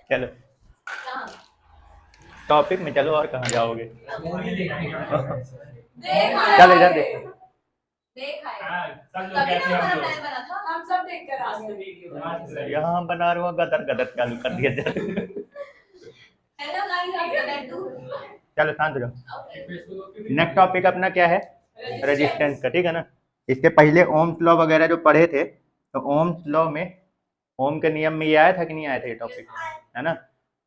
चलो टॉपिक में चलो, और कहाँ जाओगे? चल इधर देखो। हम सब देख कर आ गए। यहाँ बना रहा हूँ, गदर गदर चालू कर दिया जाए। चलो शांत रहो। नेक्स्ट टॉपिक अपना क्या है? रेजिस्टेंस का, ठीक है ना। इसके पहले ओम्स लॉ वगैरह जो पढ़े थे, तो ओम्स लॉ में, ओम के नियम में ये आया था कि नहीं आया था ये टॉपिक, है ना।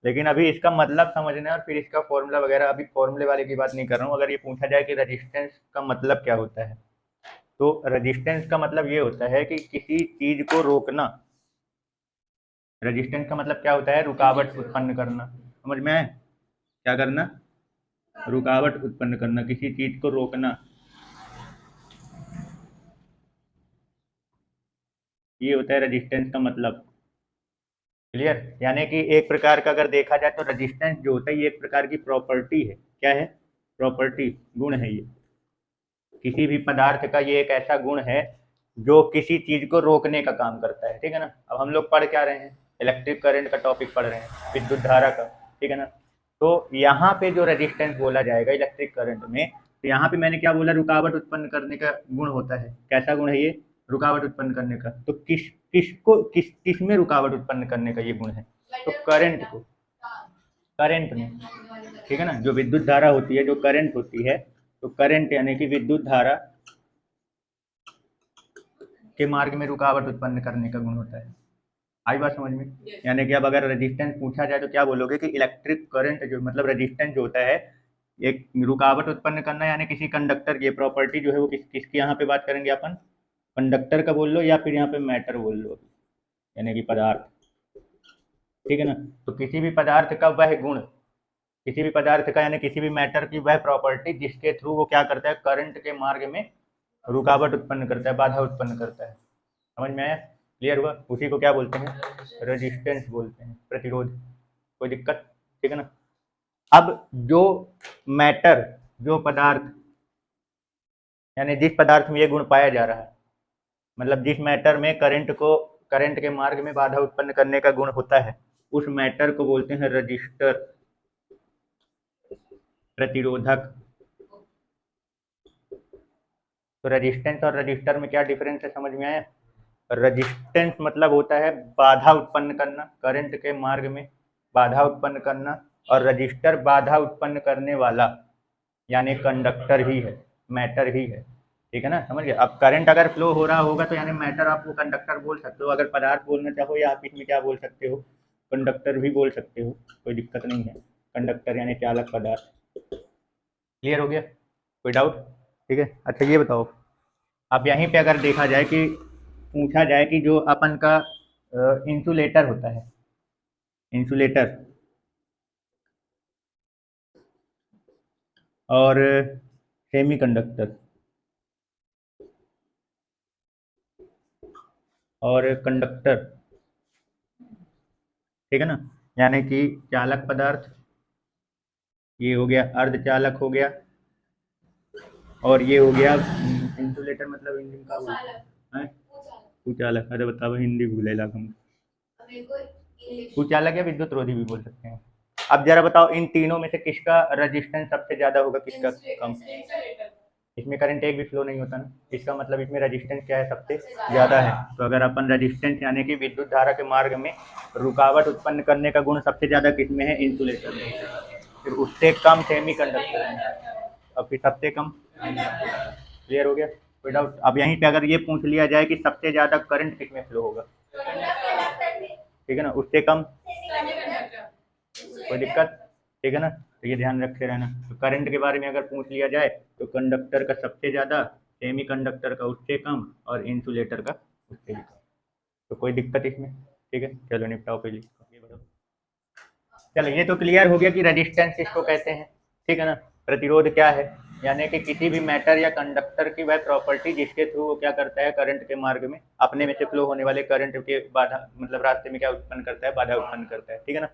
लेकिन अभी इसका मतलब समझना है, और फिर इसका फॉर्मूला वगैरह, अभी फॉर्मूले वाले की बात नहीं कर रहा हूँ। अगर ये पूछा जाए कि रेजिस्टेंस का मतलब क्या होता है, तो रेजिस्टेंस का मतलब ये होता है कि किसी चीज को रोकना। रेजिस्टेंस का मतलब क्या होता है? रुकावट उत्पन्न करना। समझ में आए? क्या करना? रुकावट उत्पन्न करना, किसी चीज को रोकना, ये होता है रेजिस्टेंस का मतलब। क्लियर? यानी कि एक प्रकार का अगर देखा जाए तो रेजिस्टेंस जो होता है ये एक प्रकार की प्रॉपर्टी है। क्या है? प्रॉपर्टी, गुण है ये। किसी भी पदार्थ का ये एक ऐसा गुण है जो किसी चीज को रोकने का काम करता है, ठीक है ना। अब हम लोग पढ़ क्या रहे हैं? इलेक्ट्रिक करंट का टॉपिक पढ़ रहे हैं, विद्युत धारा का, ठीक है ना। तो यहाँ पे जो रेजिस्टेंस बोला जाएगा इलेक्ट्रिक करंट में, तो यहाँ पे मैंने क्या बोला? रुकावट उत्पन्न करने का गुण होता है। कैसा गुण है ये? रुकावट उत्पन्न करने का। तो किस में रुकावट उत्पन्न करने का ये गुण है? तो करंट को, करंट में, ठीक है ना। जो विद्युत धारा होती है, जो करंट होती है, तो करंट यानी कि विद्युत धारा के मार्ग में रुकावट उत्पन्न करने का गुण होता है। आई बात समझ में? यानी कि अब अगर रेजिस्टेंस पूछा जाए तो क्या बोलोगे कि इलेक्ट्रिक करंट जो मतलब रेजिस्टेंस जो होता है, एक रुकावट उत्पन्न करना, यानी किसी कंडक्टर की प्रॉपर्टी जो है वो किसकी यहाँ पे बात करेंगे अपन? कंडक्टर का बोल लो, या फिर यहाँ पे मैटर बोल लो, यानी कि पदार्थ, ठीक है ना। तो किसी भी पदार्थ का वह गुण, किसी भी पदार्थ का यानी किसी भी मैटर की वह प्रॉपर्टी जिसके थ्रू वो क्या करता है? करंट के मार्ग में रुकावट उत्पन्न करता है, बाधा उत्पन्न करता है। समझ में आया? क्लियर हुआ? उसी को क्या बोलते हैं? रेजिस्टेंस बोलते हैं, प्रतिरोध। कोई दिक्कत? ठीक है ना। अब जो मैटर, जो पदार्थ, यानी जिस पदार्थ में ये गुण पाया जा रहा है, मतलब जिस मैटर में करंट को, करंट के मार्ग में बाधा उत्पन्न करने का गुण होता है, उस मैटर को बोलते हैं रजिस्टर, प्रतिरोधक। तो रेजिस्टेंस और रजिस्टर में क्या डिफरेंस है, समझ में आया? रेजिस्टेंस मतलब होता है बाधा उत्पन्न करना, करंट के मार्ग में बाधा उत्पन्न करना, और रजिस्टर बाधा उत्पन्न करने वाला यानी कंडक्टर ही है, मैटर ही है, ठीक है ना। समझ गए? अब करंट अगर फ्लो हो रहा होगा तो यानी मैटर आप वो कंडक्टर बोल सकते हो। अगर पदार्थ बोलना चाहो या आप इसमें क्या बोल सकते हो? कंडक्टर भी बोल सकते हो, कोई दिक्कत नहीं है। कंडक्टर यानी चालक पदार्थ। क्लियर हो गया? कोई डाउट? ठीक है। अच्छा ये बताओ, अब यहीं पे अगर देखा जाए कि पूछा जाए कि जो अपन का इंसुलेटर होता है, इंसुलेटर और सेमीकंडक्टर और कंडक्टर, ठीक है ना, यानी कि चालक पदार्थ, ये हो गया अर्धचालक हो गया, और ये हो गया इंसुलेटर मतलब इंजन का बोलते हैं कुचालक। अरे बताओ, हिंदी भूले ला हम। कुचालक या विद्युत रोधी भी बोल सकते हैं। अब जरा बताओ, इन तीनों में से किसका रेजिस्टेंस सबसे ज्यादा होगा, किसका कम? इसमें करंट एक भी फ्लो नहीं होता ना, इसका मतलब इसमें रेजिस्टेंस क्या है? सबसे ज्यादा है। तो अगर अपन रेजिस्टेंस यानी कि विद्युत धारा के मार्ग में रुकावट उत्पन्न करने का गुण सबसे ज्यादा किसमें है? इंसुलेटर में। फिर उससे कम सेमी कंडक्टर में, और फिर सबसे कम। क्लियर हो गया? कोई डाउट? अब यहीं पे अगर ये पूछ लिया जाए कि सबसे ज्यादा करंट किसमें फ्लो होगा, ठीक है ना, उससे कम, कोई दिक्कत? ठीक है ना। तो ये ध्यान रखते रहना। तो करंट के बारे में अगर पूछ लिया जाए तो कंडक्टर का सबसे ज़्यादा, सेमी कंडक्टर का उससे कम, और इंसुलेटर का उससे भी कम। तो कोई दिक्कत इसमें? ठीक है, चलो निपटाओ पहले ये बताओ। चलो ये तो क्लियर हो गया कि रेजिस्टेंस किसको कहते हैं, ठीक है ना। प्रतिरोध क्या है? यानी कि किसी भी मैटर या कंडक्टर की वह प्रॉपर्टी जिसके थ्रू वो क्या करता है? करंट के मार्ग में अपने में से फ्लो होने वाले करंट के बाधा मतलब रास्ते में क्या उत्पन्न करता है? बाधा उत्पन्न करता है, ठीक है ना।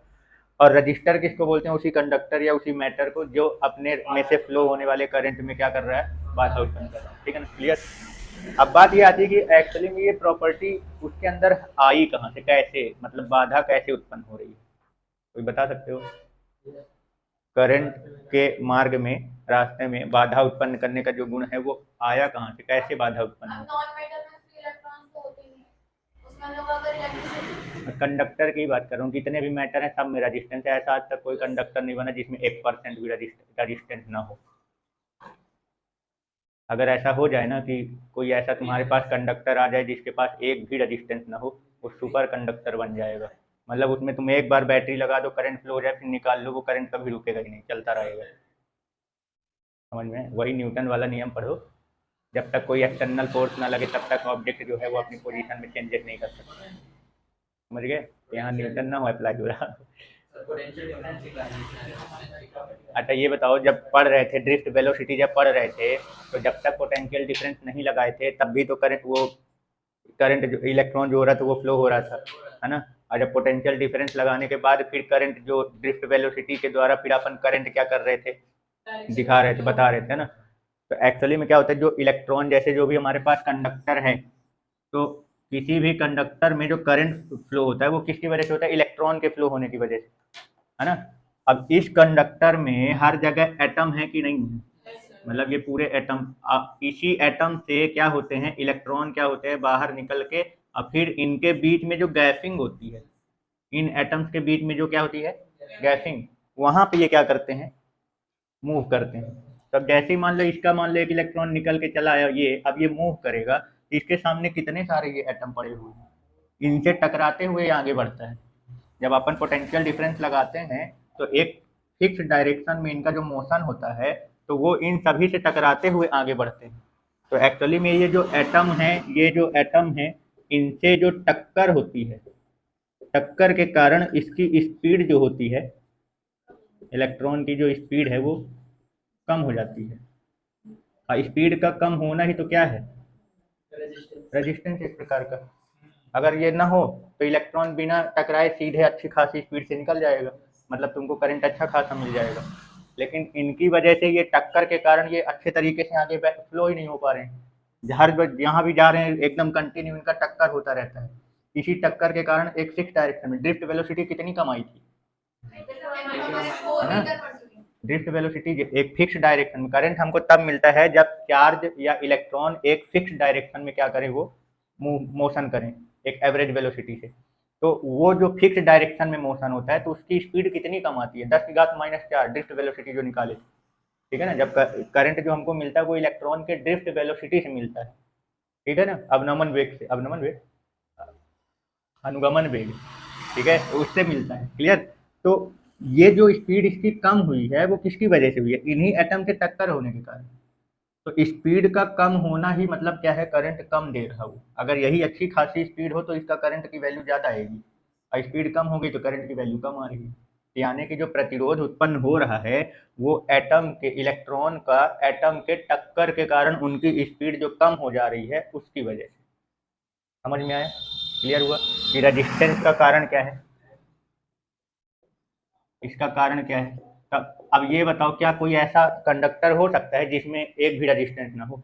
और रजिस्टर किसको बोलते हैं? उसी कंडक्टर या उसी मैटर को जो अपने में से फ्लो होने वाले करंट में क्या कर रहा है? बाधा उत्पन्न कर रहा है, ठीक है ना। क्लियर? अब बात ये आती है कि एक्चुअली में ये प्रॉपर्टी उसके अंदर आई कहाँ से, कैसे, मतलब बाधा कैसे उत्पन्न हो रही है। कोई बता सकते हो? करंट के मार्ग में, रास्ते में बाधा उत्पन्न करने का जो गुण है वो आया कहाँ से, कैसे बाधा उत्पन्न अब होती नॉन मेटल में फ्री इलेक्ट्रॉन्स तो होते नहीं, उसमें हम लोग अगर इलेक्ट्रिसिटी है? कंडक्टर की बात कर रहा हूँ, जितने भी मैटर हैं सब में रजिस्टेंस है। ऐसा आज तक कोई कंडक्टर नहीं बना जिसमें 1% भी रजिस्टेंस ना हो। अगर ऐसा हो जाए ना कि कोई ऐसा तुम्हारे पास कंडक्टर आ जाए जिसके पास एक भी रजिस्टेंस ना हो, वो सुपर कंडक्टर बन जाएगा। मतलब उसमें तुम एक बार बैटरी लगा दो, करंट फ्लो हो जाए, फिर निकाल लो, वो करंट कभी रुकेगा ही नहीं, चलता रहेगा। समझ में? वही न्यूटन वाला नियम पढ़ो, जब तक कोई एक्सटर्नल फोर्स ना लगे तब तक ऑब्जेक्ट जो है वो अपनी पोजीशन में चेंजेस नहीं कर सकता। समझ गए? यहाँ न्यूटन ना हो अप्लाई हो रहा। अच्छा ये बताओ, जब पढ़ रहे थे ड्रिफ्ट वेलोसिटी, जब पढ़ रहे थे तो जब तक पोटेंशियल डिफरेंस नहीं लगाए थे तब भी तो करंट जो इलेक्ट्रॉन जो हो रहा था वो फ्लो हो रहा था, है ना? और जब पोटेंशियल डिफरेंस लगाने के बाद फिर करंट जो ड्रिफ्ट वेलोसिटी के द्वारा फिर अपन करंट क्या कर रहे थे, दिखा रहे थे, बता रहे थे ना। तो एक्चुअली में क्या होता है, जो इलेक्ट्रॉन जैसे जो भी हमारे पास कंडक्टर है, तो किसी भी कंडक्टर में जो करंट फ्लो होता है वो किसकी वजह से होता है? इलेक्ट्रॉन के फ्लो होने की वजह से, है ना? अब इस कंडक्टर में हर जगह एटम है कि नहीं है? मतलब ये पूरे एटम, इसी एटम से क्या होते हैं, इलेक्ट्रॉन क्या होते हैं, बाहर निकल के, और फिर इनके बीच में जो गैसिंग होती है, इन एटम्स के बीच में जो क्या होती है, गैसिंग, वहां पे ये क्या करते हैं, मूव करते हैं। तब जैसे ही मान लो एक इलेक्ट्रॉन निकल के चला आया, ये अब ये मूव करेगा, इसके सामने कितने सारे ये एटम पड़े हुए हैं, इनसे टकराते हुए आगे बढ़ता है। जब अपन पोटेंशियल डिफरेंस लगाते हैं तो एक फिक्स डायरेक्शन में इनका जो मोशन होता है तो वो इन सभी से टकराते हुए आगे बढ़ते हैं। तो एक्चुअली में ये जो एटम है, ये जो एटम है, इनसे जो टक्कर होती है, टक्कर के कारण इसकी स्पीड जो होती है, इलेक्ट्रॉन की जो स्पीड है वो कम हो जाती है। और स्पीड का कम होना ही तो क्या है, रेजिस्टेंस एक प्रकार का। अगर ये ना हो तो इलेक्ट्रॉन बिना टकराए सीधे अच्छी खासी स्पीड से निकल जाएगा, मतलब तुमको करंट अच्छा खासा मिल जाएगा। लेकिन इनकी वजह से ये टक्कर के कारण ये अच्छे तरीके से आगे फ्लो ही नहीं हो पा रहे हैं। हर जहाँ भी जा रहे हैं एकदम कंटिन्यू इनका टक्कर होता रहता है। इसी टक्कर के कारण एक फिक्स डायरेक्शन में ड्रिफ्ट वेलोसिटी कितनी कम आई थी, है ना? ड्रिफ्ट वेलोसिटी एक फिक्स डायरेक्शन में, करंट हमको तब मिलता है जब चार्ज या इलेक्ट्रॉन एक फिक्स डायरेक्शन में क्या करें, वो मोशन करें एक एवरेज वेलोसिटी से। तो वो जो फिक्स डायरेक्शन में मोशन होता है तो उसकी स्पीड कितनी कम आती है, 10⁻⁴ ड्रिफ्ट वेलोसिटी जो निकाले, ठीक है ना? जब करंट जो हमको मिलता है वो इलेक्ट्रॉन के ड्रिफ्ट वेलोसिटी से मिलता है, ठीक है ना? अवनमन वेग से, अवनमन वेग, अनुगमन वेग, ठीक है, उससे मिलता है। क्लियर? तो ये जो स्पीड इसकी कम हुई है वो किसकी वजह से हुई है, इन्हीं एटम के टक्कर होने के कारण। तो स्पीड का कम होना ही मतलब क्या है, करंट कम दे रहा हो। अगर यही अच्छी खासी स्पीड हो तो इसका करंट की वैल्यू ज़्यादा आएगी, और स्पीड कम हो गई तो करंट की वैल्यू कम आ रही है। यानी कि जो प्रतिरोध उत्पन्न हो रहा है वो एटम के, इलेक्ट्रॉन का एटम के टक्कर के कारण उनकी स्पीड जो कम हो जा रही है उसकी वजह से। समझ में आया? क्लियर हुआ कि रेजिस्टेंस का कारण क्या है, इसका कारण क्या है? तब अब ये बताओ, क्या कोई ऐसा कंडक्टर हो सकता है जिसमें एक भी रेजिस्टेंस ना हो?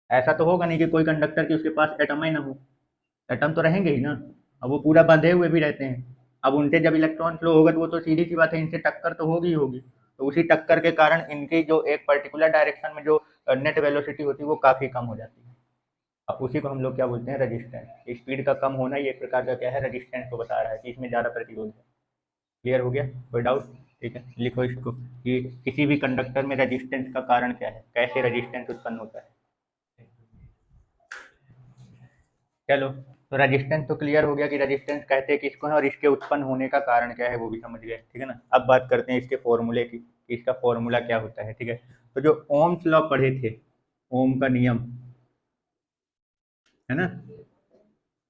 ऐसा तो होगा नहीं कि कोई कंडक्टर की उसके पास एटम ही ना हो, एटम तो रहेंगे ही ना। अब वो पूरा बंधे हुए भी रहते हैं, अब उनसे जब इलेक्ट्रॉन फ्लो होगा तो वो तो सीधी सी बात है इनसे टक्कर तो होगी ही होगी। तो उसी टक्कर के कारण इनकी जो एक पर्टिकुलर डायरेक्शन में जो नेट वेलोसिटी होती है वो काफ़ी कम हो जाती है। अब उसी को हम लोग क्या बोलते हैं, रेजिस्टेंस। स्पीड का कम होना ये एक प्रकार का क्या है, रेजिस्टेंस को बता रहा है कि इसमें ज़्यादा प्रतिरोध है। क्लियर हो गया? कोई डाउट? ठीक है, लिखो इसको कि किसी भी कंडक्टर में रेजिस्टेंस का कारण क्या है, कैसे रेजिस्टेंस उत्पन्न होता है। चलो, तो रेजिस्टेंस तो क्लियर हो गया कि रेजिस्टेंस कहते हैं किसको है और इसके उत्पन्न होने का कारण क्या है वो भी समझ गए, ठीक है ना? अब बात करते हैं इसके फॉर्मूले की, इसका फॉर्मूला क्या होता है, ठीक है? तो जो ओम्स लॉ पढ़े थे, ओम का नियम, है ना?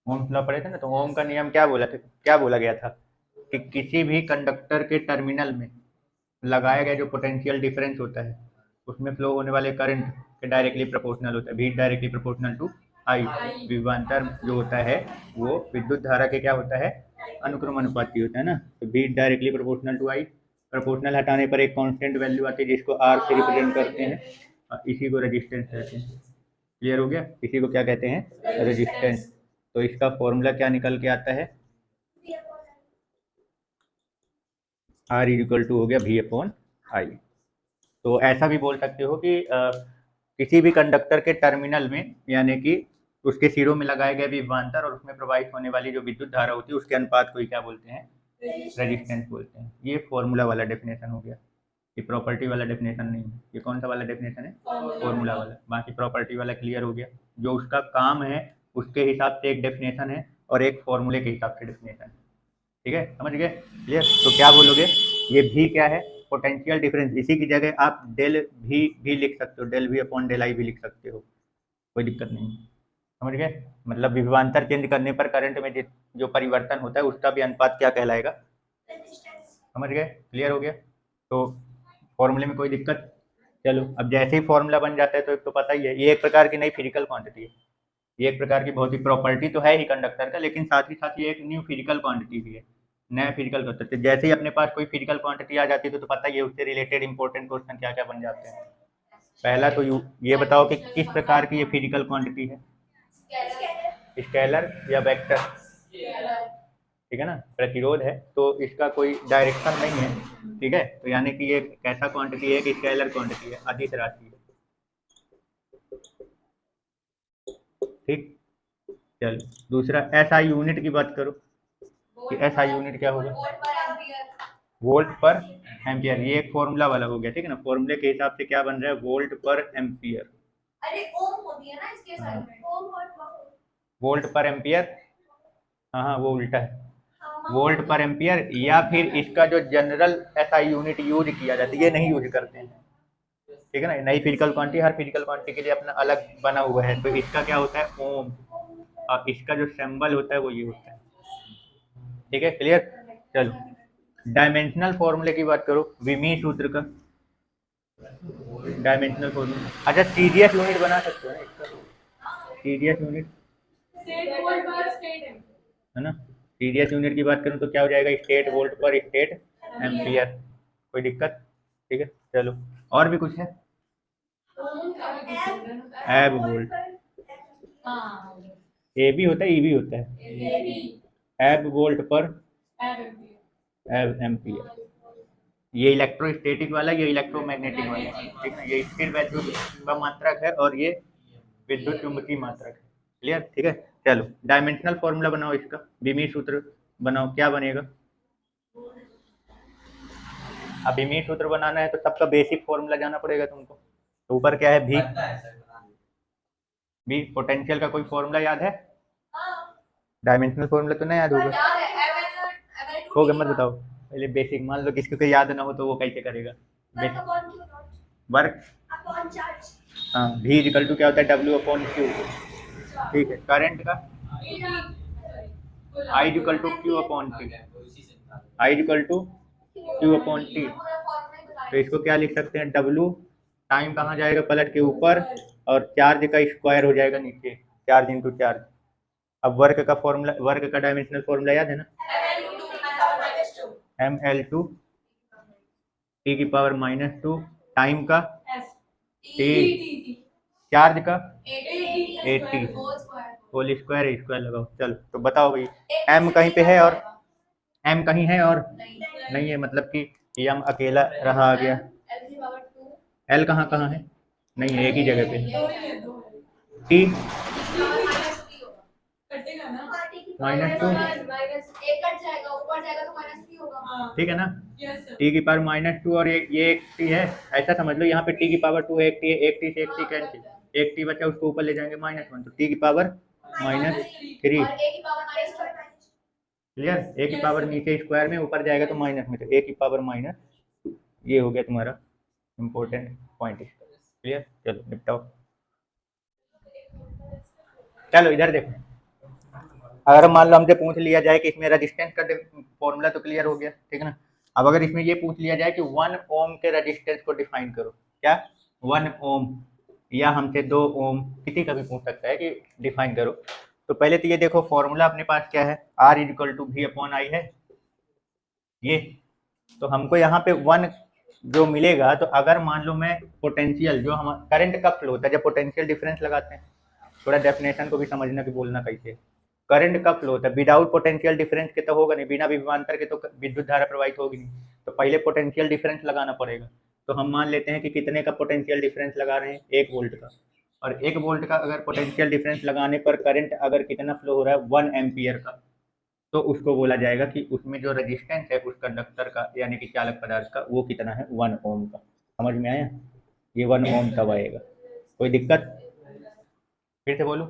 ओम्स लॉ पढ़े थे ना, तो ओम का नियम क्या बोला था, क्या बोला गया था कि किसी भी कंडक्टर के टर्मिनल में लगाया गया जो पोटेंशियल डिफरेंस होता है उसमें फ्लो होने वाले करंट के डायरेक्टली प्रोपोर्शनल होता है, भी डायरेक्टली प्रोपोर्शनल टू आई। विभवांतर जो होता है वो विद्युत धारा के क्या होता है, अनुक्रमानुपाती होता है ना। तो भी directly proportional to I, proportional हटाने पर एक कांस्टेंट वैल्यू आती है जिसको आर से रिप्रेजेंट करते हैं, और इसी को रेजिस्टेंस कहते हैं। क्लियर हो गया? इसी को क्या कहते हैं, रेजिस्टेंस। तो इसका फॉर्मूला क्या निकल के आता है, आर इक्वल टू हो गया V अपॉन आई। तो ऐसा भी बोल सकते हो कि किसी भी कंडक्टर के टर्मिनल में यानी कि उसके सिरों में लगाए गए विभवांतर और उसमें प्रवाहित होने वाली जो विद्युत धारा होती है उसके अनुपात को ही क्या बोलते हैं, रेजिस्टेंस बोलते हैं। ये फॉर्मूला वाला डेफिनेशन हो गया, ये प्रॉपर्टी वाला डेफिनेशन नहीं है। ये कौन सा वाला डेफिनेशन है, फॉर्मूला वाला। बाकी प्रॉपर्टी वाला क्लियर हो गया, जो उसका काम है उसके हिसाब से एक डेफिनेशन है और एक फॉर्मूले के हिसाब से डेफिनेशन है। ठीक है, समझ गए, क्लियर। तो क्या बोलोगे, ये भी क्या है, पोटेंशियल डिफरेंस। इसी की जगह आप डेल भी लिख सकते हो, del V upon del I भी लिख सकते हो, कोई दिक्कत नहीं। समझ गए, मतलब विभवांतर चेंज करने पर करंट में जो परिवर्तन होता है उसका भी अनुपात क्या कहलाएगा, समझ गए, क्लियर हो गया। तो फॉर्मूले में कोई दिक्कत। चलो, अब जैसे ही फॉर्मूला बन जाता है तो एक तो पता ही है, ये एक प्रकार की नई फिजिकल क्वांटिटी है, ये एक प्रकार की भौतिक प्रॉपर्टी तो है ही कंडक्टर का, लेकिन साथ ही साथ ये एक न्यू फिजिकल क्वांटिटी भी है, नया फिजिकल क्वांटिटी। जैसे ही अपने पास कोई फिजिकल क्वांटिटी आ जाती है तो पता ही है उससे रिलेटेड इंपॉर्टेंट क्वेश्चन क्या क्या बन जाते हैं। पहला तो ये बताओ कि किस प्रकार की ये फिजिकल क्वांटिटी है, स्केलर या वेक्टर, ठीक है ना, प्रतिरोध है तो इसका कोई डायरेक्शन नहीं है, ठीक है। तो यानी कि ये कैसा क्वांटिटी है कि स्केलर क्वांटिटी है, अदिश राशि है, ठीक। चलो, दूसरा एसआई यूनिट की बात करो कि एसआई यूनिट क्या होगा, वोल्ट पर एम्पियर। ये एक फॉर्मूला वाला हो गया, ठीक है ना, फॉर्मूले के हिसाब से क्या बन रहा है, वोल्ट पर एम्पियर। अरे ओम होती है ना इसके साइड में, ओम वोल्ट पर एम्पियर, हाँ वो उल्टा है, वोल्ट पर एम्पियर। या फिर इसका जो जनरल एसआई यूनिट यूज किया जाता है ये नहीं यूज करते हैं, ठीक है ना। नई फिजिकल क्वांटिटी, हर फिजिकल क्वांटिटी के लिए अपना अलग बना हुआ है, तो इसका क्या होता है, ओम, और इसका जो सिंबल होता है वो ये होता है, ठीक है, क्लियर। चलो, डायमेंशनल फॉर्मूले की बात करो, विमी सूत्र का डायमेंशनल फॉर्मूला। अच्छा, सीडीएस यूनिट बना सकते हो ना इसका, सीडीएस यूनिट है ना। सीडीएस यूनिट की बात करूं तो क्या हो जाएगा, स्टेट वोल्ट पर स्टेट एम्पियर, कोई दिक्कत, ठीक है। चलो, और भी कुछ है, एब वोल्ट, ए भी होता है, ई भी होता है, एब वोल्ट पर एब एम्पियर। ये इलेक्ट्रोस्टैटिक वाला, ये इलेक्ट्रोमैग्नेटिक वाला, ठीक है ना। ये स्थिर वैद्युत का मात्रक है और ये विद्युत चुंबकीय मात्रक है, क्लियर, ठीक है। चलो, डायमेंशनल फॉर्मूला बनाओ इसका, विमी सूत्र बनाओ, क्या बनेगा। अब विमी सूत्र बनाना है तो सबका बेसिक फॉर्मूला जाना पड़ेगा तुमको। तो ऊपर क्या है, भी पोटेंशियल का कोई फॉर्मूला याद है, डायमेंशनल फॉर्मूला तो नहीं याद होगा, हो गया मत बताओ, पहले बेसिक। मान लो किसी को याद ना हो तो वो कैसे करेगा, वर्क, हाँ, भी इक्वल टू क्या होता है, डब्ल्यू अपॉन क्यू, ठीक है। करंट का I equal to Q upon T, I equal to Q upon T. तो इसको क्या लिख सकते हैं, डब्ल्यू टाइम कहाँ जाएगा, पलट के ऊपर, और चार्ज का स्क्वायर हो जाएगा नीचे, चार्ज इंटू चार्ज। अब वर्क का फॉर्मूला, वर्क का डायमेंशनल फॉर्मूला याद है ना, एम एल टू टी की पावर -2, टाइम का टी, चार्ज का 80 होल स्क्वायर, स्क्वायर लगाओ। चलो, तो बताओ भाई, एम कहीं पे है और एम कहीं है और नहीं है, मतलब कि एम अकेला रहा आ गया, एल कहाँ कहाँ है, नहीं है, एक ही जगह पे, टी -2, ठीक है ना, टी की पावर -2 और ये एक टी है, ऐसा समझ लो, यहाँ पे टी की पावर 2 है, एक टी है, एक टी से एक टी कैंसिल, एक टी बचा उसको ऊपर ले जाएंगे -1, तो टी की पावर -3, क्लियर। ए की पावर नीचे स्क्वायर में, ऊपर जाएगा तो माइनस में, तो ए की पावर माइनस, ये हो गया तुम्हारा इंपॉर्टेंट पॉइंट, क्लियर। चलो निपटाओ। चलो इधर देखो, अगर मान लो हमसे पूछ लिया जाए कि इसमें रेजिस्टेंस का फॉर्मूला तो क्लियर हो गया, ठीक है ना। अब अगर इसमें ये पूछ लिया जाए कि 1 ओम के रेजिस्टेंस को डिफाइन करो, क्या 1 ओम, या हमसे 2 ओम, किसी का भी पूछ सकता है कि डिफाइन करो। तो पहले तो ये देखो, फॉर्मूला अपने पास क्या है, आर इक्वल टू भी अपॉन आई है ये, तो हमको यहाँ पे 1 जो मिलेगा, तो अगर मान लो मैं पोटेंशियल, जो हम करंट कब फ्लो होता है, जब पोटेंशियल डिफरेंस लगाते हैं, थोड़ा डेफिनेशन को भी समझना कि बोलना कैसे। करंट का फ्लो होता है, विदाउट पोटेंशियल डिफरेंस के तो होगा नहीं, बिना विभवांतर के तो विद्युत धारा प्रवाहित होगी नहीं, तो पहले पोटेंशियल डिफरेंस लगाना पड़ेगा। तो हम मान लेते हैं कि कितने का पोटेंशियल डिफरेंस लगा रहे हैं, 1 वोल्ट का, और 1 वोल्ट का अगर पोटेंशियल डिफरेंस लगाने पर करंट अगर कितना फ्लो हो रहा है 1 एम्पियर का, तो उसको बोला जाएगा कि उसमें जो रेजिस्टेंस है उस कंडक्टर का यानी कि चालक पदार्थ का वो कितना है, 1 ओम का। समझ में आया? ये 1 ओम तब आएगा। कोई दिक्कत? फिर से बोलूं,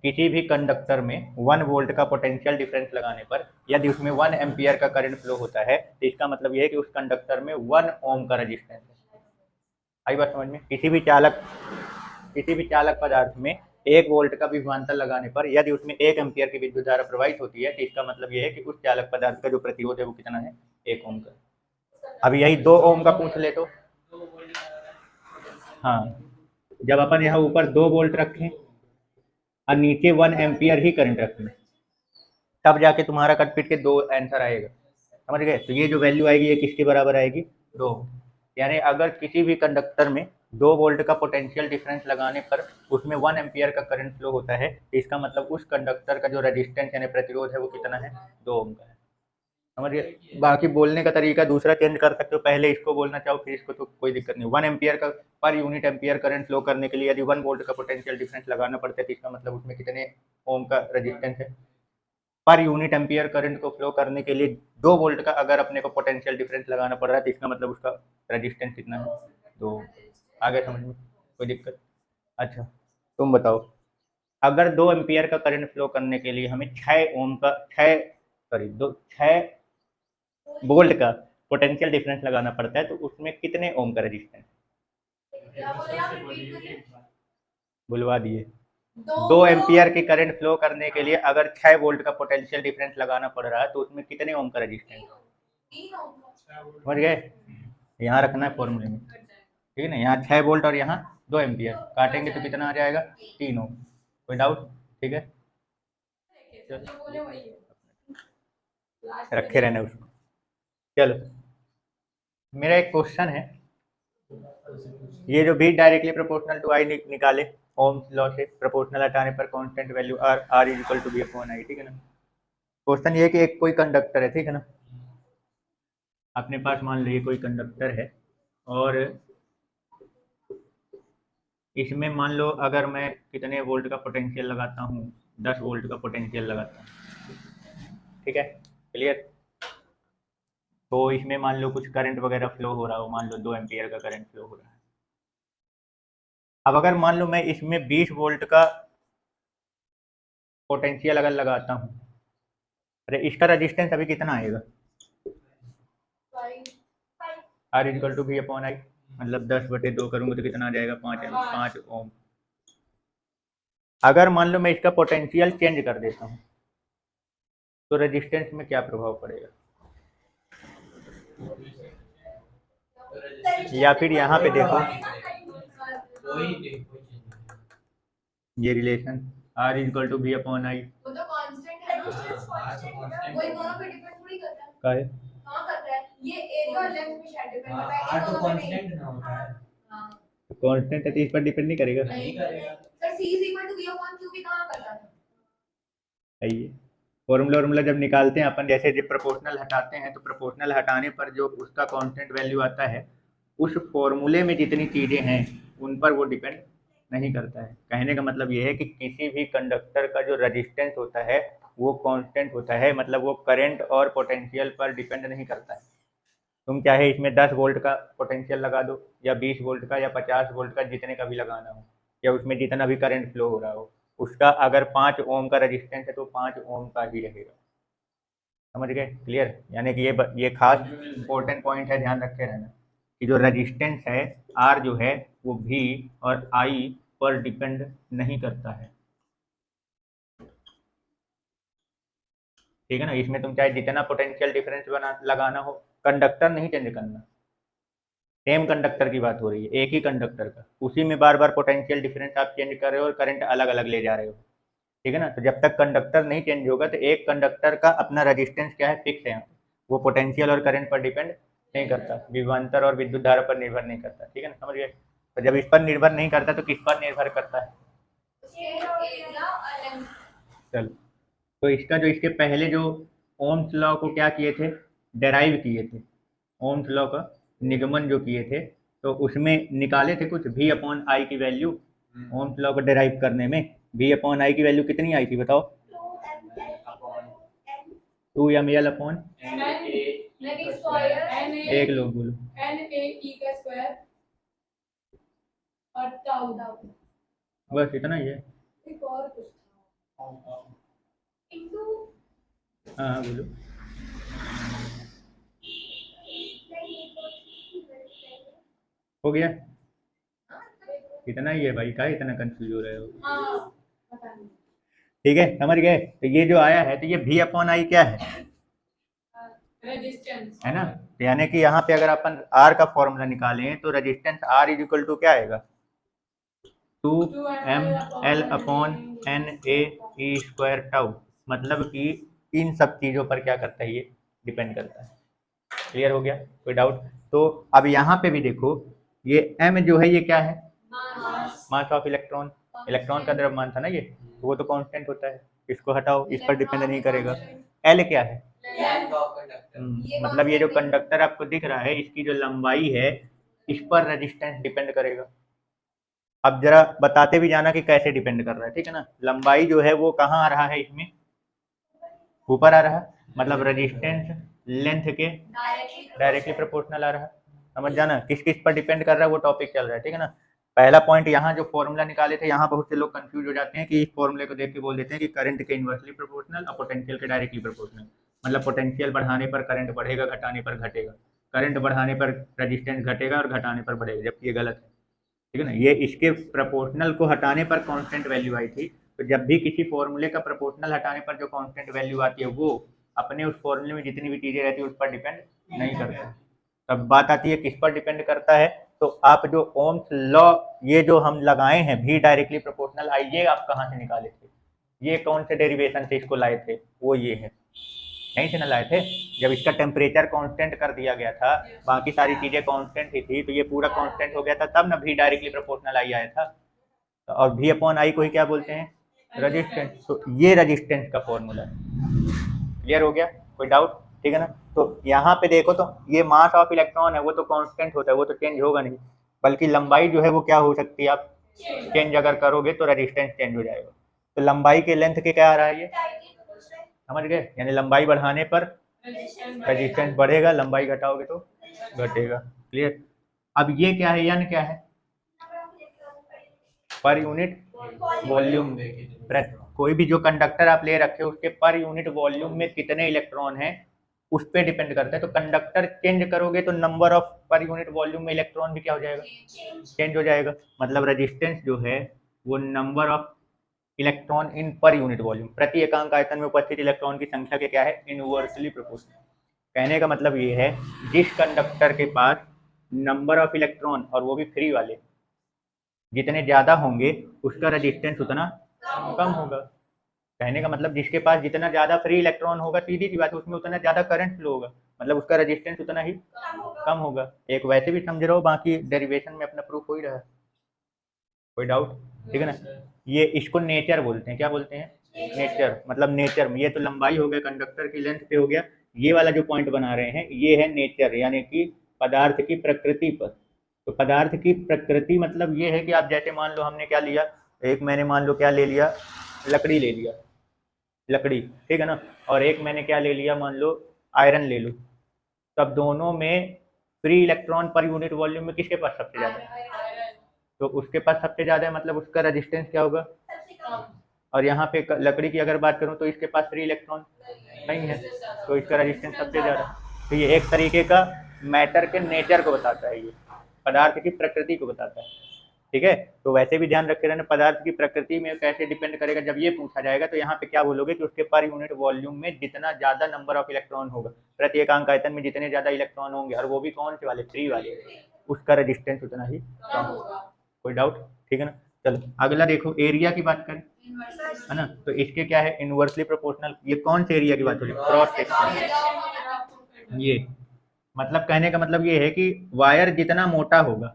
किसी भी कंडक्टर में 1 वोल्ट का पोटेंशियल डिफरेंस लगाने पर यदि उसमें 1 एम्पियर का करंट फ्लो होता है तो इसका मतलब यह है कि उस कंडक्टर में 1 ओम का रेजिस्टेंस है। आई बात समझ में? किसी भी चालक पदार्थ में 1 वोल्ट का विभवांतर लगाने पर यदि उसमें 1 एम्पियर की विद्युत धारा प्रवाहित होती है तो इसका मतलब यह है कि उस चालक पदार्थ का जो प्रतिरोध है वो कितना है, 1 ओम का। अब यही 2 ओम का पूछ ले तो, हाँ, जब अपन यहाँ ऊपर 2 वोल्ट रखें और नीचे 1 एम्पियर ही करंट रखें, तब जाके तुम्हारा कट पिट के 2 आंसर आएगा। समझ गए? तो ये जो वैल्यू आएगी ये किसके बराबर आएगी, 2। यानी अगर किसी भी कंडक्टर में 2 वोल्ट का पोटेंशियल डिफरेंस लगाने पर उसमें 1 एम्पियर का करंट फ्लो होता है तो इसका मतलब उस कंडक्टर का जो रेजिस्टेंस यानी प्रतिरोध है वो कितना है, 2 ओम का है। समझ गए? बाकी बोलने का तरीका दूसरा चेंज कर सकते हो, पहले इसको बोलना चाहो फिर इसको तो कोई दिक्कत नहीं। 1 एम्पियर का per unit ampere current flow करने के लिए यदि 1 वोल्ट का पोटेंशियल डिफरेंस लगाना पड़ता है तो इसका मतलब उसमें कितने ओम का रेजिस्टेंस है। पर यूनिट एम्पियर करंट को फ्लो करने के लिए 2 वोल्ट का अगर अपने को पोटेंशियल डिफरेंस लगाना पड़ रहा है तो इसका मतलब उसका रेजिस्टेंस कितना है, 2। आगे समझ में? कोई दिक्कत? अच्छा तुम बताओ, अगर 2 एम्पियर का करंट फ्लो करने के लिए हमें 6 वोल्ट का पोटेंशियल डिफरेंस लगाना पड़ता है तो उसमें कितने ओम का रेजिस्टेंस? क्या बोले आप? रिपीट करिए। बुलवा दिए। 2 एम्पियर के करंट फ्लो करने के लिए अगर 6 वोल्ट का पोटेंशियल डिफरेंस लगाना पड़ रहा है तो उसमें कितने ओम का रेजिस्टेंस? 3 ओम। समझ गए? यहाँ रखना है फॉर्मूले में, ठीक है ना? यहाँ 6 वोल्ट और यहाँ 2 एम्पियर काटेंगे तो कितना आ जाएगा, 3 ओम। कोई डाउट? ठीक है, रखे रहना उसको। चलो मेरा एक क्वेश्चन है, ये जो B directly proportional to I निकाले ओम्स लॉ से, प्रोपोर्शनल हटाने पर constant value R is equal to B upon I, ठीक है ना? क्वेश्चन ये कि एक कोई कंडक्टर है, ठीक है ना, अपने पास मान लीजिए कोई कंडक्टर है और इसमें मान लो अगर मैं कितने वोल्ट का पोटेंशियल लगाता हूँ, 10 वोल्ट का पोटेंशियल लगाता हूँ, ठीक है, क्लियर? तो इसमें मान लो कुछ करंट वगैरह फ्लो हो रहा हो, मान लो 2 एम्पियर का करंट फ्लो हो रहा है। अब अगर मान लो मैं इसमें 20 वोल्ट का पोटेंशियल अगर लगाता हूँ, अरे इसका रेजिस्टेंस अभी कितना आएगा, R equal to B upon I, मतलब 10/2 करूँगा तो कितना आ जाएगा, 5 ओम। अगर मान लो मैं इसका पोटेंशियल चेंज कर देता हूँ तो रेजिस्टेंस में क्या प्रभाव पड़ेगा? या फिर यहाँ पे देखो ये relation R equal to B upon I, वो तो कांस्टेंट है, वो इन दोनों पे डिपेंड थोड़ी करता है। का है कहां करता है? ये एरिया और लेंथ पे शायद डिपेंड करता है। आर तो कांस्टेंट ना होता है। हां कांस्टेंट है तो इस पर डिपेंड नहीं करेगा। नहीं करेगा sir c is equal to v upon q भी कहां करता है? सही है। फॉर्मूला जब निकालते हैं अपन, जैसे जब प्रोपोर्शनल हटाते हैं तो प्रोपोर्शनल हटाने पर जो उसका कांस्टेंट वैल्यू आता है उस फॉर्मूले में जितनी चीज़ें हैं उन पर वो डिपेंड नहीं करता है। कहने का मतलब ये है कि किसी भी कंडक्टर का जो रेजिस्टेंस होता है वो कांस्टेंट होता है, मतलब वो करंट और पोटेंशियल पर डिपेंड नहीं करता है। तुम चाहे इसमें 10 वोल्ट का पोटेंशियल लगा दो या 20 वोल्ट का या 50 वोल्ट का, जितने का भी लगाना हो, या उसमें जितना भी करंट फ्लो हो रहा हो, उसका अगर 5 ओम का रेजिस्टेंस है तो 5 ओम का ही रहेगा। समझ गए? क्लियर? यानी कि ये खास इंपॉर्टेंट पॉइंट है, ध्यान रखे रहना कि जो रेजिस्टेंस है आर जो है वो भी और आई पर डिपेंड नहीं करता है, ठीक है ना? इसमें तुम चाहे जितना पोटेंशियल डिफरेंस लगाना हो, कंडक्टर नहीं चेंज करना, सेम कंडक्टर की बात हो रही है, एक ही कंडक्टर का, उसी में बार बार पोटेंशियल डिफरेंस आप चेंज कर रहे हो और करंट अलग अलग ले जा रहे हो, ठीक है ना? तो जब तक कंडक्टर नहीं चेंज होगा तो एक कंडक्टर का अपना रेजिस्टेंस क्या है, फिक्स है, वो पोटेंशियल और करंट पर डिपेंड नहीं करता, विभवांतर और विद्युत धारा पर निर्भर नहीं करता, ठीक है ना? समझ गए? तो जब इस पर निर्भर नहीं करता तो किस पर निर्भर करता है? एरिया और लेंथ। चलो तो इसका जो इसके पहले जो ओम्स लॉ को क्या किए थे, डेराइव किए थे, ओम्स लॉ का निगमन जो किए थे, तो उसमें निकाले थे कुछ v अपॉन आई की वैल्यू। ओम्स लॉ को डेराइव करने में v अपॉन आई की वैल्यू कितनी आई थी बताओ? 2ml अपॉन एक लोग बोलो और ताऊ बस इतना ही है। एक और कुछ था इनटू हाँ बोलो। हो गया, इतना ही है भाई, का इतना कंफ्यूज हो रहे हो? हाँ पता नहीं ठीक है, समझ गए। तो ये जो आया है, तो ये v अपॉन आई क्या है रेजिस्टेंस है ना। तो यानी कि यहाँ पे अगर अपन r का फॉर्मूला निकालें तो resistance r is equal to क्या आएगा, 2ml अपॉन NaE² टाउ। मतलब कि इन सब चीज़ों पर क्या करता है, ये डिपेंड करता है। क्लियर हो गया, कोई डाउट? तो अब यहाँ पे भी देखो, ये m जो है ये क्या है, मास ऑफ इलेक्ट्रॉन, इलेक्ट्रॉन का द्रव्यमान था ना ये, तो वो तो कांस्टेंट होता है, इसको हटाओ, इस पर डिपेंड नहीं करेगा। L क्या है, मतलब ये जो कंडक्टर आपको दिख रहा है, इसकी जो लंबाई है, इस पर रेजिस्टेंस डिपेंड करेगा। अब जरा बताते भी जाना कि कैसे डिपेंड कर रहा है, ठीक है ना। लंबाई जो है वो कहाँ आ रहा है, इसमें ऊपर आ रहा है, मतलब रेजिस्टेंस लेंथ के डायरेक्टली प्रोपोर्शनल आ रहा है। समझ जाना, किस किस पर डिपेंड कर रहा है वो टॉपिक चल रहा है, ठीक है ना। पहला पॉइंट, यहाँ जो फॉर्मूला निकाले थे, यहाँ बहुत से लोग कंफ्यूज हो जाते हैं कि इस फॉर्मूले को देख के बोल देते हैं कि करंट के इन्वर्सली प्रोपोर्शनल और पोटेंशियल के डायरेक्टली प्रोपोर्शनल। मतलब पोटेंशियल बढ़ाने पर करंट बढ़ेगा, घटाने पर घटेगा, करंट बढ़ाने पर रेजिस्टेंस घटेगा और घटाने पर बढ़ेगा, जबकि ये गलत है, ठीक है ना। ये इसके प्रोपोर्शनल को हटाने पर कांस्टेंट वैल्यू आई थी, तो जब भी किसी फॉर्मूले का प्रोपोर्शनल हटाने पर जो कांस्टेंट वैल्यू आती है, वो अपने उस फॉर्मूले में जितनी भी चीजें रहती है उस पर डिपेंड नहीं करता। तब बात आती है किस पर डिपेंड करता है, तो आप जो ओम्स लॉ ये जो हम लगाए हैं, v डायरेक्टली प्रोपोर्शनल आई, ये आप कहाँ से निकाले थे, ये कौन से डेरिवेशन से इसको लाए थे, वो ये है, यहीं से न लाए थे। जब इसका टेम्परेचर कांस्टेंट कर दिया गया था, बाकी सारी चीजें कांस्टेंट ही थी, तो ये पूरा कांस्टेंट हो गया था, तब ना v डायरेक्टली प्रोपोर्शनल आई आया था। और v अपॉन आई को ही क्या बोलते हैं, रेजिस्टेंस। तो ये रेजिस्टेंस का फॉर्मूला है। क्लियर हो गया, कोई डाउट? ठीक है ना। तो यहाँ पे देखो, तो ये मास ऑफ इलेक्ट्रॉन है, वो तो कांस्टेंट होता है, वो तो चेंज होगा नहीं, बल्कि लंबाई जो है वो क्या हो सकती है, आप चेंज अगर करोगे तो रेजिस्टेंस चेंज हो जाएगा। तो लंबाई के लेंथ के क्या आ रहा है, ये समझ गए, यानी लंबाई बढ़ाने पर रेजिस्टेंस बढ़ेगा, लंबाई घटाओगे तो घटेगा। क्लियर। अब ये क्या है, यन क्या है, पर यूनिट वॉल्यूम। कोई भी जो कंडक्टर आप ले रखे हो, उसके पर यूनिट वॉल्यूम में कितने इलेक्ट्रॉन हैं उस पर डिपेंड करता है। तो कंडक्टर चेंज करोगे तो number of per unit volume में इलेक्ट्रॉन भी क्या हो जाएगा, चेंज हो जाएगा। मतलब रेजिस्टेंस जो है वो number of electron in per unit volume, प्रति एकांक आयतन में उपस्थित इलेक्ट्रॉन की संख्या के क्या है, इनवर्सली प्रोपोर्शनल। कहने का मतलब ये है, जिस कंडक्टर के पास नंबर ऑफ इलेक्ट्रॉन, और वो भी फ्री वाले, जितने ज़्यादा होंगे उसका रेजिस्टेंस उतना कम होगा। कहने का मतलब जिसके पास जितना ज़्यादा फ्री इलेक्ट्रॉन होगा, सीधी सी बात है, उसमें उतना ज़्यादा करंट फ्लो होगा, मतलब उसका रेजिस्टेंस उतना ही कम होगा। एक वैसे भी समझ रहे हो, बाकी डेरिवेशन में अपना प्रूफ हो ही रहा है। कोई डाउट? ठीक है ना। ये इसको नेचर बोलते हैं, क्या बोलते हैं, नेचर। मतलब नेचर में ये तो लंबाई हो गया, कंडक्टर की लेंथ पे हो गया, ये वाला जो पॉइंट बना रहे हैं ये है नेचर, यानी कि पदार्थ की प्रकृति पर। तो पदार्थ की प्रकृति मतलब ये है कि आप जैसे मान लो हमने क्या लिया, एक मैंने मान लो क्या ले लिया, लकड़ी ले लिया, लकड़ी, ठीक है ना, और एक मैंने क्या ले लिया, मान लो आयरन ले लो। तब दोनों में free electron per unit volume में किसके पास सबसे ज़्यादा है, तो उसके पास सबसे ज़्यादा है, मतलब उसका रेजिस्टेंस क्या होगा। और यहाँ पे लकड़ी की अगर बात करूँ तो इसके पास फ्री इलेक्ट्रॉन नहीं है, तो इसका रेजिस्टेंस सबसे ज़्यादा। तो ये एक तरीके का मैटर के नेचर को बताता है, ये पदार्थ की प्रकृति को बताता है। ठीक है, तो वैसे भी ध्यान रखे रहना, पदार्थ की प्रकृति में कैसे डिपेंड करेगा, जब ये पूछा जाएगा तो यहाँ पे क्या बोलोगे कि उसके पर यूनिट वॉल्यूम में जितना ज़्यादा नंबर ऑफ इलेक्ट्रॉन होगा, प्रति एकांक आयतन में जितने ज़्यादा इलेक्ट्रॉन होंगे, और वो भी कौन से वाले, फ्री वाले, उसका रेजिस्टेंस उतना ही कम होगा। कोई डाउट? ठीक है ना। चलो अगला देखो, एरिया की बात करें, है ना, तो इसके क्या है, इनवर्सली प्रोपोर्शनल। ये कौन से एरिया की बात हो रही है, क्रॉस सेक्शन। ये मतलब कहने का मतलब ये है कि वायर जितना मोटा होगा,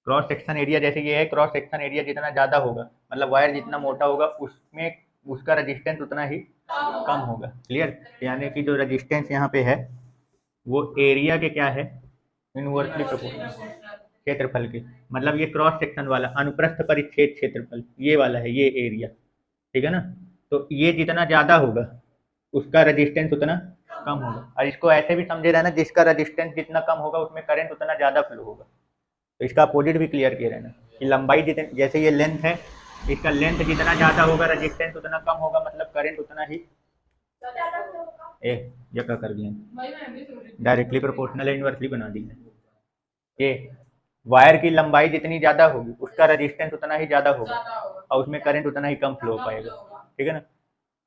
क्रॉस सेक्शन एरिया जैसे ये है, क्रॉस सेक्शन एरिया जितना ज़्यादा होगा, मतलब वायर जितना मोटा होगा उसमें उसका रेजिस्टेंस उतना ही कम होगा। क्लियर? यानी कि जो रेजिस्टेंस यहाँ पे है वो एरिया के क्या है, इनवर्सली प्रोपोर्शनल, क्षेत्रफल के। मतलब ये क्रॉस सेक्शन वाला अनुप्रस्थ परिच्छेद क्षेत्रफल ये वाला है, ये एरिया, ठीक है ना। तो ये जितना ज़्यादा होगा उसका रेजिस्टेंस उतना कम होगा। और इसको ऐसे भी समझे रहना, जिसका रेजिस्टेंस जितना कम होगा उसमें करंट उतना ज़्यादा फ्लो होगा। तो इसका अपोजिट भी क्लियर किया रहना कि लंबाई जितनी, जैसे ये लेंथ है, इसका लेंथ जितना ज़्यादा होगा रेजिस्टेंस उतना कम होगा, मतलब करंट उतना ही जगह कर दिया, डायरेक्टली प्रोपोर्शनल इनवर्सली बना दी है। ये वायर की लंबाई जितनी ज़्यादा होगी उसका रेजिस्टेंस उतना ही ज़्यादा होगा और उसमें करंट उतना ही कम फ्लो हो पाएगा, ठीक है ना।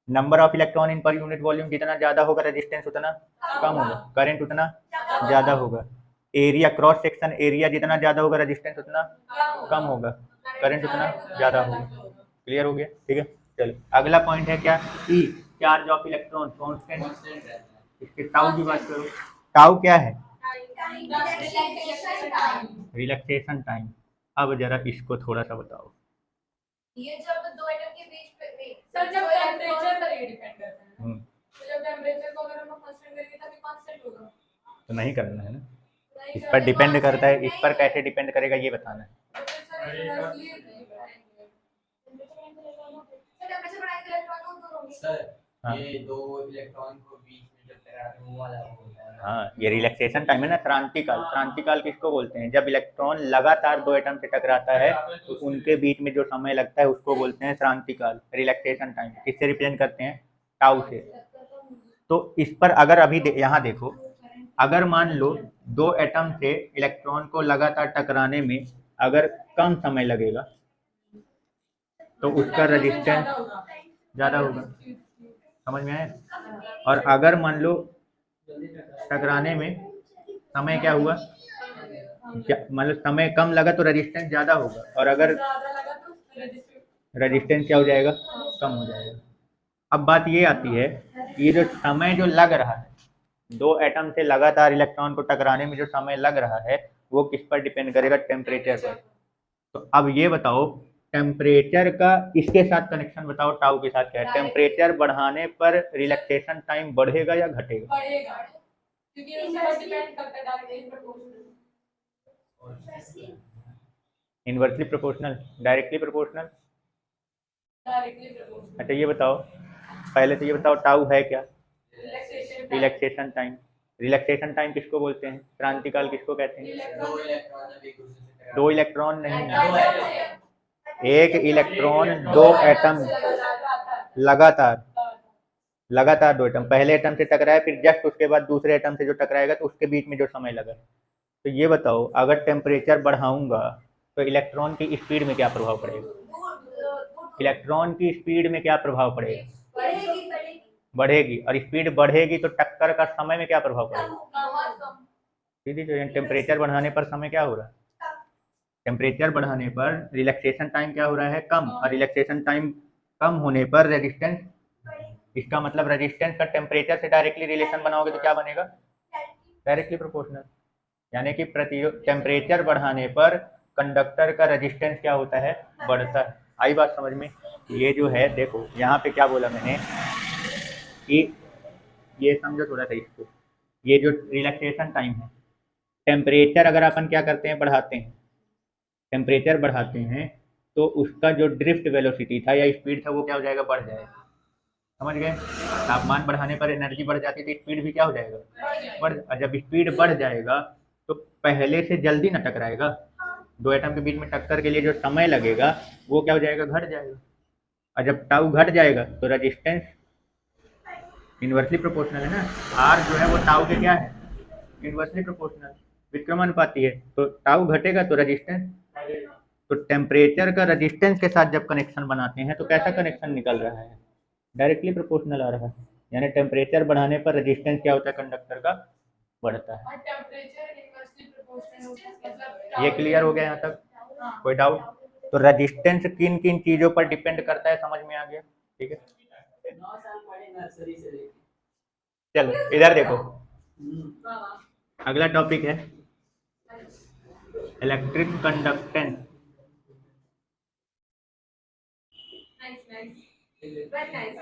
Number of electron in per unit volume जितना ज़्यादा होगा रेजिस्टेंस उतना कम होगा, करंट उतना ज़्यादा होगा। एरिया, क्रॉस सेक्शन एरिया जितना ज़्यादा होगा रेजिस्टेंस उतना कम होगा, करंट उतना ज़्यादा होगा। क्लियर हो गया? ठीक है, चलो अगला पॉइंट है क्या, ई चार्ज ऑफ इलेक्ट्रॉन कांस्टेंट है। इसके टाउ की बात करो, टाउ क्या है, रिलैक्सेशन टाइम। अब जरा इसको थोड़ा सा बताओ। ये जब दो एटम के बीच पे सर जब टेंपरेचर पर ये डिपेंड करता है, तो जब टेंपरेचर को अगर हम कांस्टेंट करेंगे तभी कांस्टेंट होगा। तो नहीं करना है ना, इस पर डिपेंड करता है, इस पर कैसे डिपेंड करेगा ये बताना है। सर ये दो इलेक्ट्रॉन को बीच में जब टकराते हैं वो वाला होता है। हाँ, ये रिलैक्सेशन टाइम है ना, क्रांतिकाल। क्रांतिकाल किसको बोलते हैं, जब इलेक्ट्रॉन लगातार दो एटम से टकराता है तो उनके बीच में जो समय लगता है उसको बोलते हैं क्रांतिकाल, रिलैक्सेशन टाइम। किससे रिप्रेजेंट करते हैं, टाउ से। तो इस पर अगर अभी यहाँ देखो, अगर मान लो दो एटम से इलेक्ट्रॉन को लगातार टकराने में अगर कम समय लगेगा तो उसका रेजिस्टेंस ज़्यादा होगा, समझ में आया। और अगर मान लो टकराने में समय क्या हुआ, मतलब समय कम लगा तो रेजिस्टेंस ज़्यादा होगा, और अगर रेजिस्टेंस क्या हो जाएगा, कम हो जाएगा। अब बात ये आती है कि ये जो समय जो लग रहा है दो एटम से लगातार इलेक्ट्रॉन को टकराने में जो समय लग रहा है वो किस पर डिपेंड करेगा, टेम्परेचर पर। तो अब ये बताओ टेम्परेचर का इसके साथ कनेक्शन बताओ, टाउ के साथ क्या है। टेम्परेचर बढ़ाने पर रिलैक्सेशन टाइम बढ़ेगा या घटेगा, बढ़ेगा, क्योंकि उस पर डिपेंड करता है directly proportional, inversely proportional, directly proportional. Directly proportional. अच्छा ये बताओ, पहले तो ये बताओ टाउ है क्या, relaxation relaxation time. Relaxation time किसको बोलते हैं, क्रांतिकाल किसको कहते हैं। दो इलेक्ट्रॉन नहीं, एक इलेक्ट्रॉन दो एटम लगातार दो एटम, पहले एटम से टकराया फिर जस्ट उसके बाद दूसरे एटम से जो टकराएगा तो उसके बीच में जो समय लगा। तो ये बताओ अगर टेम्परेचर बढ़ाऊंगा तो इलेक्ट्रॉन की स्पीड में क्या प्रभाव पड़ेगा, इलेक्ट्रॉन की स्पीड में क्या प्रभाव पड़ेगा, बढ़ेगी। और स्पीड बढ़ेगी तो टक्कर का समय में क्या प्रभाव पड़ेगा, सीधी जो टेम्परेचर बढ़ाने पर समय क्या हो रहा है, टेम्परेचर बढ़ाने पर रिलैक्सेशन टाइम क्या हो रहा है, कम। और रिलैक्सेशन टाइम कम होने पर रेजिस्टेंस, इसका मतलब रेजिस्टेंस का टेम्परेचर से डायरेक्टली रिलेशन बनाओगे तो क्या बनेगा, डायरेक्टली प्रोपोर्शनल। यानी कि टेम्परेचर बढ़ाने पर कंडक्टर का रेजिस्टेंस क्या होता है, बढ़ता है। आई बात समझ में। ये जो है देखो यहाँ पे क्या बोला मैंने कि ये समझो थोड़ा सा इसको, ये जो रिलैक्सेशन टाइम है, टेम्परेचर अगर अपन क्या करते हैं, बढ़ाते हैं, टेम्परेचर बढ़ाते हैं तो उसका जो ड्रिफ्ट वेलोसिटी था या स्पीड था वो क्या हो जाएगा, बढ़ जाएगा। समझ गए, तापमान बढ़ाने पर एनर्जी बढ़ जाती है तो स्पीड भी क्या हो जाएगा, बढ़। और जब स्पीड बढ़ जाएगा तो पहले से जल्दी न टकराएगा, दो एटम के बीच में टक्कर के लिए जो समय लगेगा वो क्या हो जाएगा, घट जाएगा। और जब टाउ घट जाएगा तो रेजिस्टेंस इनवर्सली प्रोपोर्शनल है ना, आर जो है वो टाउ के क्या है, इनवर्सली प्रोपोर्शनल, विक्रमानुपाती है। तो टाउ घटेगा तो रेजिस्टेंस। तो टेम्परेचर का रेजिस्टेंस के साथ जब कनेक्शन बनाते हैं तो कैसा कनेक्शन निकल रहा है, डायरेक्टली प्रोपोर्शनल आ रहा है। यानी टेम्परेचर बढ़ाने पर रेजिस्टेंस क्या होता है, कंडक्टर का बढ़ता है। ये क्लियर हो गया यहाँ तक, कोई डाउट। तो रेजिस्टेंस किन किन चीजों पर डिपेंड करता है, समझ में आ गया, ठीक है। चलो इधर देखो, अगला टॉपिक है इलेक्ट्रिक कंडक्टेंस। Very nice.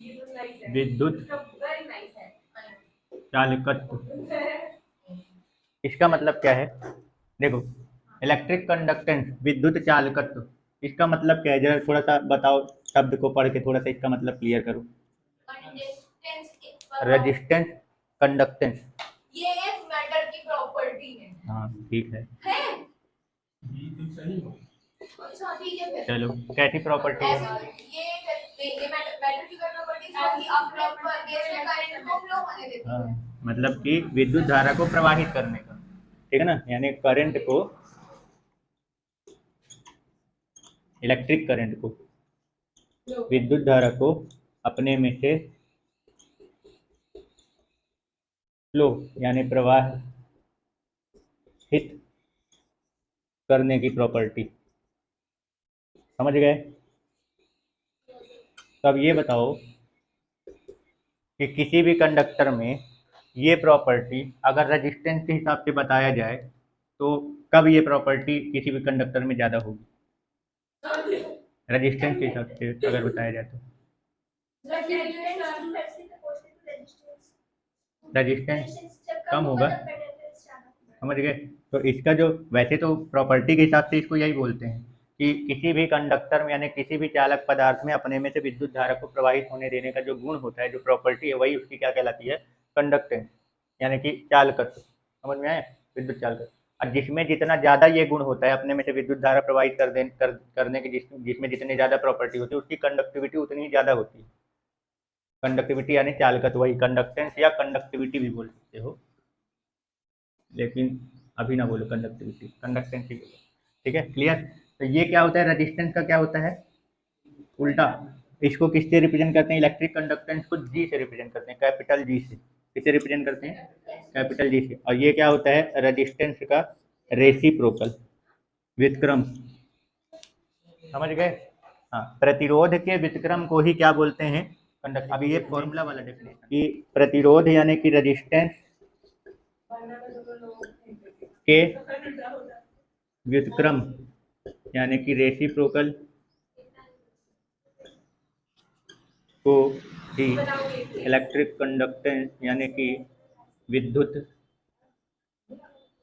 ये तो nice है। विद्युत Very nice है। चालकत्व, इसका मतलब क्या है? देखो, इलेक्ट्रिक कंडक्टेंस, विद्युत चालकत्व, इसका मतलब क्या है? जरा थोड़ा सा बताओ, शब्द को पढ़ के थोड़ा सा इसका मतलब क्लियर करो। रेजिस्टेंस, कंडक्टेंस, ये एक मैटर की प्रॉपर्टी है। हाँ ठीक है, अच्छा ठीक है फिर। चलो कैसी प्रॉपर्टी है? ये मैटर की प्रॉपर्टी है कि अपने केस में करंट को फ्लो होने देती हाँ, है। मतलब कि विद्युत धारा को प्रवाहित करने का, ठीक है ना, यानी करंट को, इलेक्ट्रिक करंट को, विद्युत धारा को अपने में से फ्लो यानी प्रवाहित करने की प्रॉपर्टी, समझ गए? तो अब ये बताओ कि किसी भी कंडक्टर में ये प्रॉपर्टी अगर रेजिस्टेंस के हिसाब से बताया जाए तो कब ये प्रॉपर्टी किसी भी कंडक्टर में ज़्यादा होगी? रेजिस्टेंस के हिसाब से अगर बताया जाए तो रेजिस्टेंस कम होगा, समझ गए? तो इसका जो, वैसे तो प्रॉपर्टी के हिसाब से इसको यही बोलते हैं कि किसी भी कंडक्टर में यानी किसी भी चालक पदार्थ में अपने में से विद्युत धारा को प्रवाहित होने देने का जो गुण होता है, जो प्रॉपर्टी है, वही उसकी क्या कहलाती है? कंडक्टेंस, यानी कि चालकत्व। समझ में आया? विद्युत चालकत्व। और जिसमें जितना ज़्यादा ये गुण होता है अपने में से विद्युत धारा प्रवाहित करने की, जिसमें जितनी ज़्यादा प्रॉपर्टी होती है उसकी कंडक्टिविटी उतनी ही ज़्यादा होती है। कंडक्टिविटी यानी चालकत्व, वही कंडक्टेंस या कंडक्टिविटी भी बोल सकते हो, लेकिन अभी ना बोलो कंडक्टिविटी, कंडक्टेंस ही बोलो, ठीक है? क्लियर? तो ये क्या होता है? रेजिस्टेंस का क्या होता है? उल्टा। इसको किससे रिप्रेजेंट करते हैं? इलेक्ट्रिक कंडक्टेंस को जी से रिप्रेजेंट करते हैं, कैपिटल जी से। किससे रिप्रेजेंट करते हैं? कैपिटल जी से। और ये क्या होता है? रेजिस्टेंस का रेसिप्रोकल, व्युत्क्रम, समझ गए? हाँ, प्रतिरोध के व्युत्क्रम को ही क्या बोलते हैं? कंडक्ट। अभी ये फॉर्मूला वाला डेफिनेशन कि प्रतिरोध यानी कि रेजिस्टेंस के व्युत्क्रम यानी कि रेसिप्रोकल को ही इलेक्ट्रिक कंडक्टेंस यानी कि विद्युत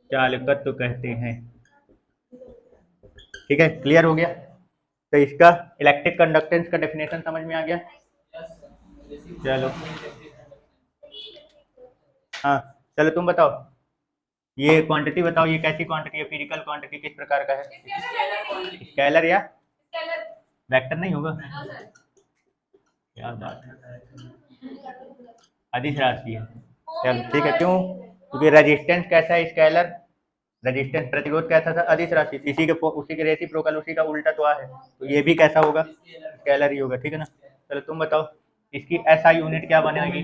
चालकत्व कहते हैं। ठीक है, क्लियर हो गया? तो इसका इलेक्ट्रिक कंडक्टेंस का डेफिनेशन समझ में आ गया? चलो, हाँ चलो तुम बताओ, ये क्वांटिटी बताओ, ये कैसी क्वांटिटी है? फिजिकल क्वांटिटी किस प्रकार का है? स्केलर या वेक्टर? नहीं होगा, क्या बात है, अदिश राशि है। चलो ठीक है, क्यों? क्योंकि रेजिस्टेंस कैसा है? स्केलर। रेजिस्टेंस, प्रतिरोध कैसा था? अदिश राशि। उसी के रेसिप्रोकल, उसी का उल्टा तो है, तो ये भी कैसा होगा? स्केलर ही होगा, ठीक है ना? चलो तुम बताओ, इसकी एसआई यूनिट क्या बनेगी?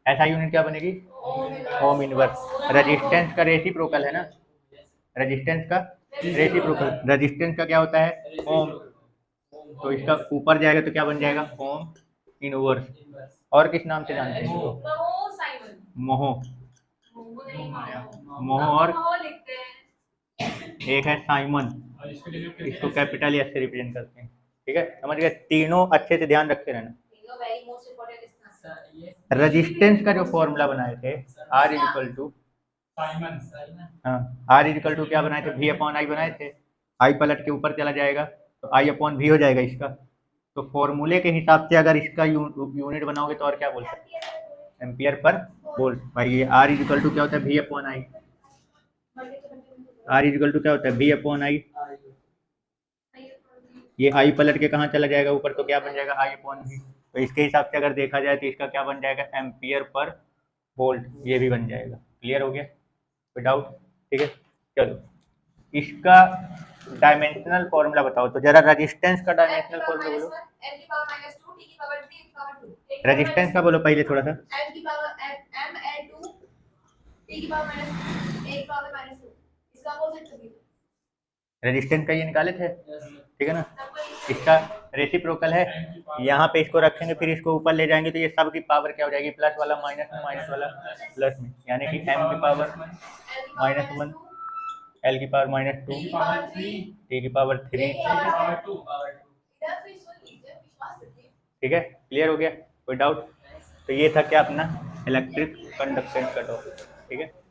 एसआई यूनिट क्या बनेगी? Ohm inverse. रेजिस्टेंस का रेसिप्रोकल है ना, रेजिस्टेंस का रेसिप्रोकल। रेजिस्टेंस का क्या होता है? ओम। तो इसका ऊपर जाएगा तो क्या बन जाएगा? Ohm inverse. और किस नाम से जानते हैं इसको? मोहो। मोहो, और एक है साइमन, इसको कैपिटल एस से रिप्रेजेंट करते हैं, ठीक है? समझ गए? तीनों अच्छे से ध्यान रखते रहना। रेजिस्टेंस का जो फॉर्मूला बनाए थे, आर इक्वल टू, हाँ, आर इक्वल टू क्या बनाए थे? वी अपॉन आई बनाए थे। आई पलट के ऊपर चला जाएगा तो आई अपॉन वी हो जाएगा इसका। तो फॉर्मूले के हिसाब से अगर इसका यूनिट बनाओगे तो और क्या बोल सकते हैं? Ampere per volt. भाई ये आर इक्वल टू क्या होता है? V upon I. R equal to क्या होता है? V upon I. ये आई पलट के कहाँ चला जाएगा? ऊपर, तो क्या बन जाएगा? आई अपॉन वी। तो इसके हिसाब से अगर देखा जाए तो इसका क्या बन जाएगा? एम्पियर पर वोल्ट, ये भी बन जाएगा। क्लियर हो गया? कोई डाउट? ठीक है, चलो इसका डायमेंशनल फॉर्मूला बताओ। तो जरा रेजिस्टेंस का डायमेंशनल फॉर्मूला बोलो। रेजिस्टेंस का बोलो पहले थोड़ा सा। रेजिस्टेंस का ये निकाले थे, ठीक है ना? इसका रेसिप्रोकल है, यहाँ पे इसको रखेंगे, फिर इसको ऊपर ले जाएंगे तो ये सब की पावर क्या हो जाएगी? प्लस वाला माइनस में, माइनस वाला प्लस में, यानी कि m की पावर -1 L की पावर -2 की पावर 3 T की पावर 3 की पावर 2 इधर भी सुनिए जब विश्वास रखिए ठीक है, क्लियर हो गया, कोई डाउट? तो ये था क्या अपना इलेक्ट्रिक कंडक्टेंस का टॉपिक, ठीक है।